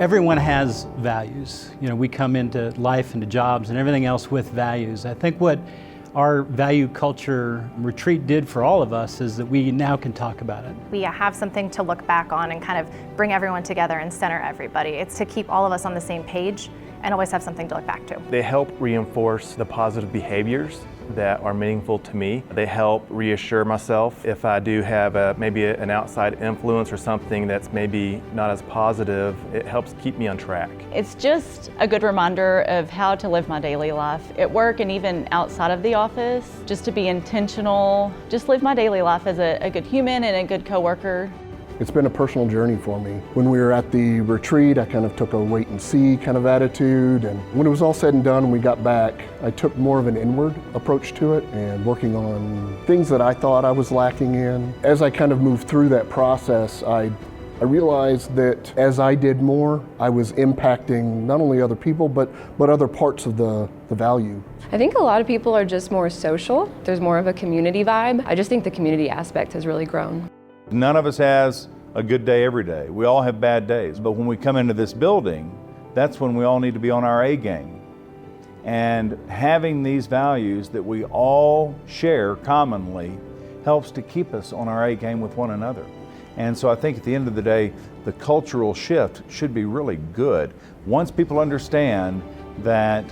Everyone has values. You know, we come into life, into jobs and everything else with values. I think what our value culture retreat did for all of us is that we now can talk about it. We have something to look back on and kind of bring everyone together and center everybody. It's to keep all of us on the same page and always have something to look back to. They help reinforce the positive behaviors that are meaningful to me. They help reassure myself if I do have maybe an outside influence or something that's maybe not as positive. It helps keep me on track. It's just a good reminder of how to live my daily life at work and even outside of the office, just to be intentional, just live my daily life as a good human and a good coworker. It's been a personal journey for me. When we were at the retreat, I kind of took a wait and see kind of attitude, and when it was all said and done and we got back, I took more of an inward approach to it and working on things that I thought I was lacking in. As I kind of moved through that process, I realized that as I did more, I was impacting not only other people, but other parts of the value. I think a lot of people are just more social. There's more of a community vibe. I just think the community aspect has really grown. None of us has a good day every day. We all have bad days, but when we come into this building, that's when we all need to be on our A game. And having these values that we all share commonly helps to keep us on our A game with one another. And so I think at the end of the day, the cultural shift should be really good. Once people understand that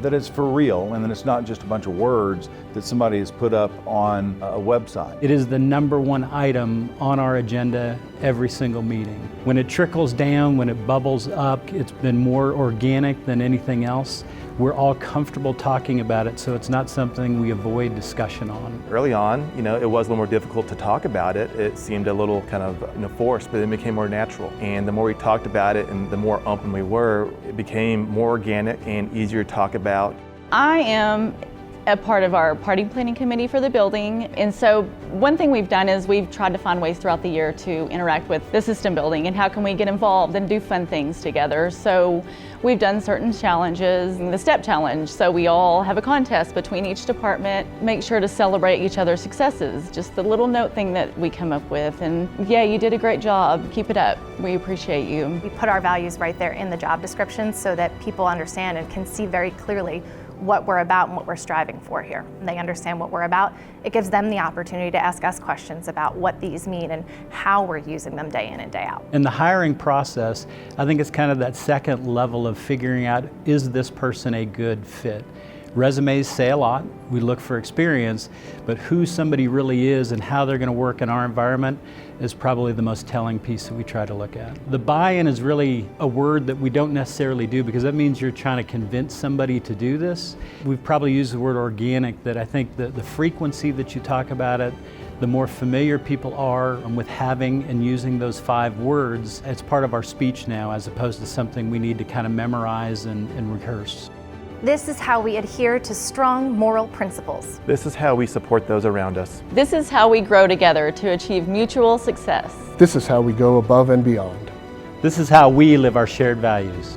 it's for real and that it's not just a bunch of words that somebody has put up on a website. It is the #1 item on our agenda every single meeting. When it trickles down, when it bubbles up, it's been more organic than anything else. We're all comfortable talking about it, so it's not something we avoid discussion on. Early on, it was a little more difficult to talk about it. It seemed a little kind of forced, but it became more natural. And the more we talked about it and the more open we were, it became more organic and easier to talk about. I am a part of our party planning committee for the building, and so one thing we've done is we've tried to find ways throughout the year to interact with the system building and how can we get involved and do fun things together. So we've done certain challenges, the step challenge, so we all have a contest between each department, make sure to celebrate each other's successes, just the little note thing that we come up with, and yeah, you did a great job, keep it up, we appreciate you. We put our values right there in the job description so that people understand and can see very clearly what we're about and what we're striving for here. They understand what we're about. It gives them the opportunity to ask us questions about what these mean and how we're using them day in and day out. In the hiring process, I think it's kind of that second level of figuring out, is this person a good fit? Resumes say a lot, we look for experience, but who somebody really is and how they're going to work in our environment is probably the most telling piece that we try to look at. The buy-in is really a word that we don't necessarily do because that means you're trying to convince somebody to do this. We've probably used the word organic, that I think the frequency that you talk about it, the more familiar people are with having and using those 5 words, it's part of our speech now as opposed to something we need to kind of memorize and rehearse. This is how we adhere to strong moral principles. This is how we support those around us. This is how we grow together to achieve mutual success. This is how we go above and beyond. This is how we live our shared values.